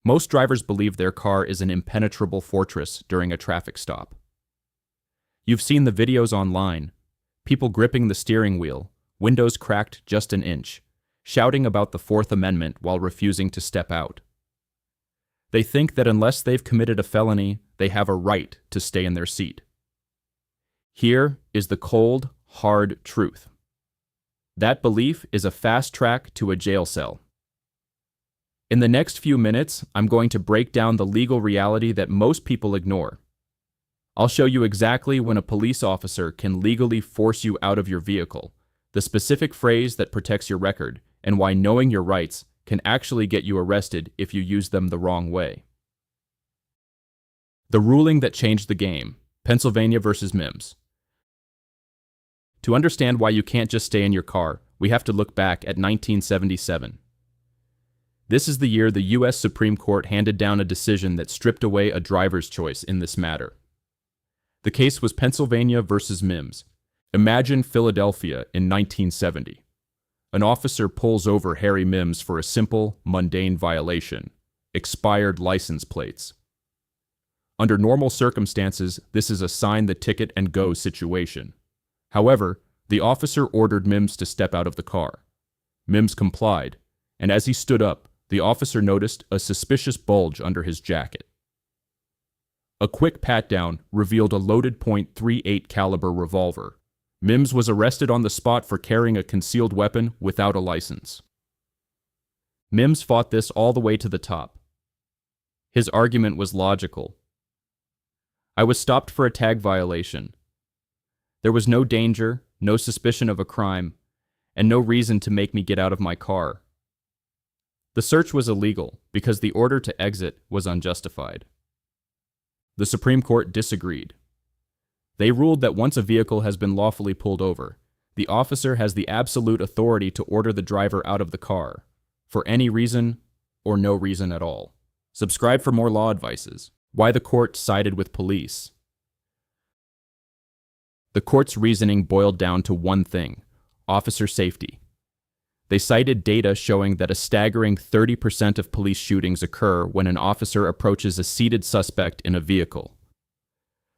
Most drivers believe their car is an impenetrable fortress during a traffic stop. You've seen the videos online, people gripping the steering wheel, windows cracked just an inch, shouting about the Fourth Amendment while refusing to step out. They think that unless they've committed a felony, they have a right to stay in their seat. Here is the cold, hard truth. That belief is a fast track to a jail cell. In the next few minutes, I'm going to break down the legal reality that most people ignore. I'll show you exactly when a police officer can legally force you out of your vehicle, the specific phrase that protects your record, and why knowing your rights can actually get you arrested if you use them the wrong way. The ruling that changed the game, Pennsylvania versus Mims. To understand why you can't just stay in your car, we have to look back at 1977. This is the year the U.S. Supreme Court handed down a decision that stripped away a driver's choice in this matter. The case was Pennsylvania versus Mims. Imagine Philadelphia in 1970. An officer pulls over Harry Mims for a simple, mundane violation: expired license plates. Under normal circumstances, this is a sign the ticket and go situation. However, the officer ordered Mims to step out of the car. Mims complied, and as he stood up, the officer noticed a suspicious bulge under his jacket. A quick pat-down revealed a loaded .38 caliber revolver. Mims was arrested on the spot for carrying a concealed weapon without a license. Mims fought this all the way to the top. His argument was logical. I was stopped for a tag violation. There was no danger, no suspicion of a crime, and no reason to make me get out of my car. The search was illegal because the order to exit was unjustified. The Supreme Court disagreed. They ruled that once a vehicle has been lawfully pulled over, the officer has the absolute authority to order the driver out of the car, for any reason or no reason at all. Subscribe for more law advices. Why the court sided with police. The court's reasoning boiled down to one thing: officer safety. They cited data showing that a staggering 30% of police shootings occur when an officer approaches a seated suspect in a vehicle.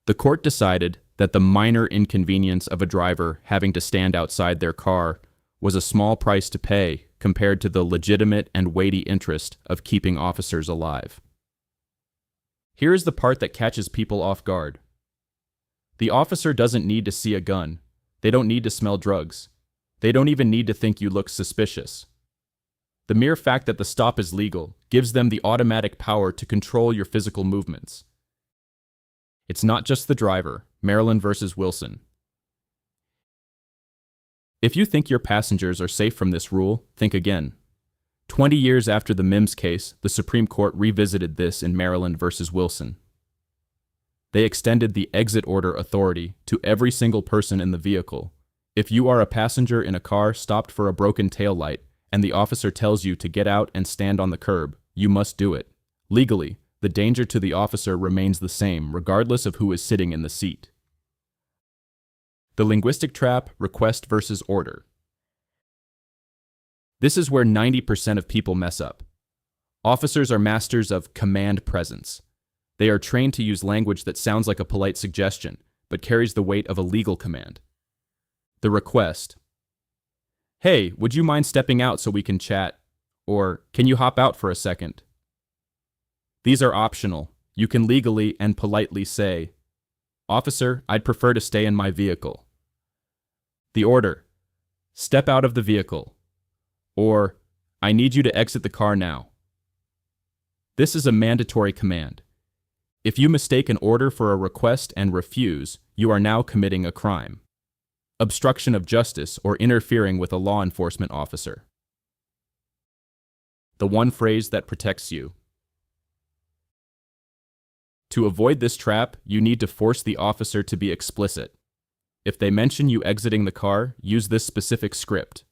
The court decided that the minor inconvenience of a driver having to stand outside their car was a small price to pay compared to the legitimate and weighty interest of keeping officers alive. Here is the part that catches people off guard. The officer doesn't need to see a gun. They don't need to smell drugs. They don't even need to think you look suspicious. The mere fact that the stop is legal gives them the automatic power to control your physical movements. It's not just the driver. Maryland versus Wilson. If you think your passengers are safe from this rule, think again. 20 years after the Mims case, the Supreme Court revisited this in Maryland versus Wilson. They extended the exit order authority to every single person in the vehicle. If you are a passenger in a car stopped for a broken taillight and the officer tells you to get out and stand on the curb, you must do it. Legally, the danger to the officer remains the same regardless of who is sitting in the seat. The linguistic trap, request versus order. This is where 90% of people mess up. Officers are masters of command presence. They are trained to use language that sounds like a polite suggestion, but carries the weight of a legal command. The request. Hey, would you mind stepping out so we can chat? Or, can you hop out for a second? These are optional. You can legally and politely say, Officer, I'd prefer to stay in my vehicle. The order. Step out of the vehicle. Or, I need you to exit the car now. This is a mandatory command. If you mistake an order for a request and refuse, you are now committing a crime. Obstruction of justice or interfering with a law enforcement officer. The one phrase that protects you. To avoid this trap, you need to force the officer to be explicit. If they mention you exiting the car, use this specific script.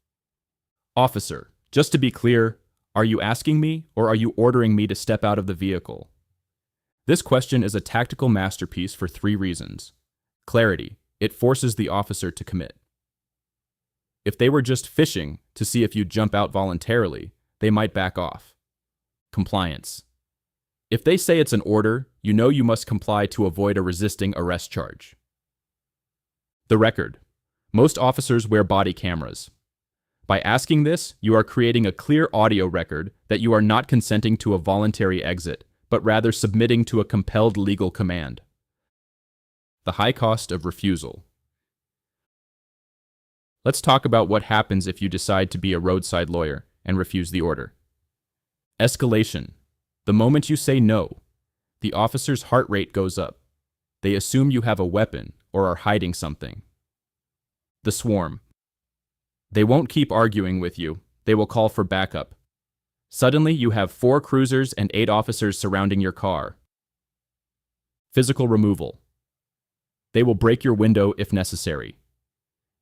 Officer, just to be clear, are you asking me or are you ordering me to step out of the vehicle? This question is a tactical masterpiece for 3 reasons. Clarity. It forces the officer to commit. If they were just fishing to see if you'd jump out voluntarily, they might back off. Compliance. If they say it's an order, you know you must comply to avoid a resisting arrest charge. The record. Most officers wear body cameras. By asking this, you are creating a clear audio record that you are not consenting to a voluntary exit, but rather submitting to a compelled legal command. The high cost of refusal. Let's talk about what happens if you decide to be a roadside lawyer and refuse the order. Escalation. The moment you say no, the officer's heart rate goes up. They assume you have a weapon or are hiding something. The swarm. They won't keep arguing with you. They will call for backup. Suddenly, you have 4 cruisers and 8 officers surrounding your car. Physical removal. They will break your window if necessary.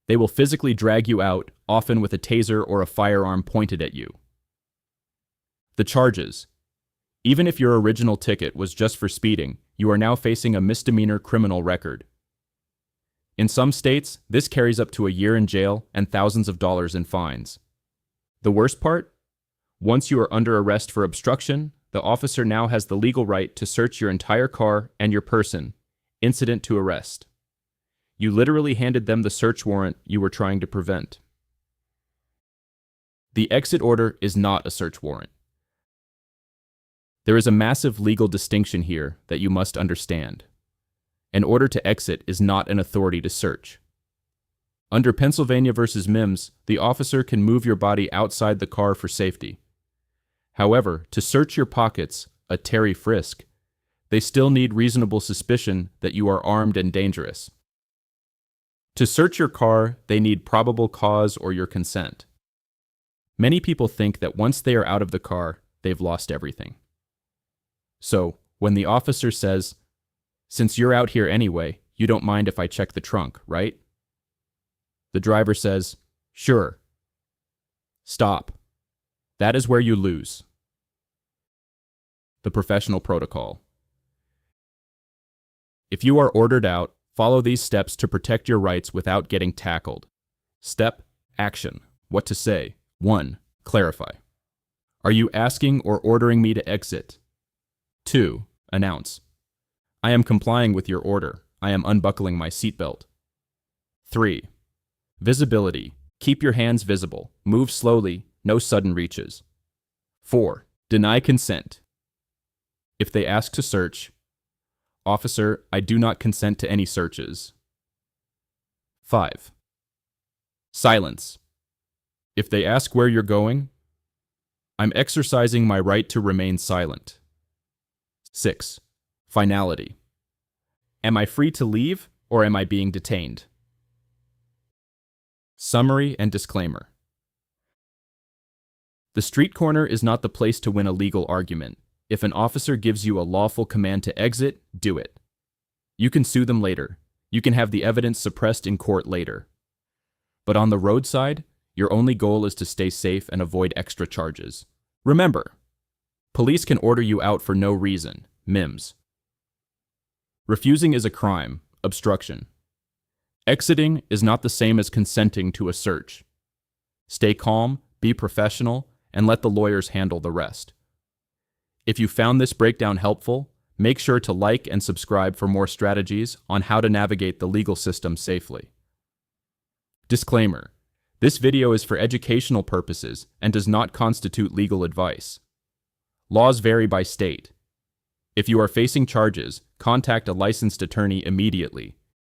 They will physically drag you out, often with a taser or a firearm pointed at you. The charges. Even if your original ticket was just for speeding, you are now facing a misdemeanor criminal record. In some states, this carries up to a year in jail and thousands of dollars in fines. The worst part? Once you are under arrest for obstruction, the officer now has the legal right to search your entire car and your person, incident to arrest. You literally handed them the search warrant you were trying to prevent. The exit order is not a search warrant. There is a massive legal distinction here that you must understand. An order to exit is not an authority to search. Under Pennsylvania v. Mims, the officer can move your body outside the car for safety. However, to search your pockets, a Terry frisk, they still need reasonable suspicion that you are armed and dangerous. To search your car, they need probable cause or your consent. Many people think that once they are out of the car, they've lost everything. So, when the officer says, "Since you're out here anyway, you don't mind if I check the trunk, right?" The driver says, "Sure." Stop. That is where you lose. The professional protocol. If you are ordered out, follow these steps to protect your rights without getting tackled. Step, action. What to say. 1. Clarify. Are you asking or ordering me to exit? 2. Announce. I am complying with your order. I am unbuckling my seatbelt. 3. Visibility. Keep your hands visible. Move slowly. No sudden reaches. 4. Deny consent. If they ask to search, "Officer, I do not consent to any searches." 5. Silence. If they ask where you're going, "I'm exercising my right to remain silent." 6. Finality. Am I free to leave or am I being detained? Summary and disclaimer. The street corner is not the place to win a legal argument. If an officer gives you a lawful command to exit, do it. You can sue them later. You can have the evidence suppressed in court later. But on the roadside, your only goal is to stay safe and avoid extra charges. Remember, police can order you out for no reason. Mims. Refusing is a crime, obstruction. Exiting is not the same as consenting to a search. Stay calm, be professional, and let the lawyers handle the rest. If you found this breakdown helpful, make sure to like and subscribe for more strategies on how to navigate the legal system safely. Disclaimer: this video is for educational purposes and does not constitute legal advice. Laws vary by state. If you are facing charges, contact a licensed attorney immediately.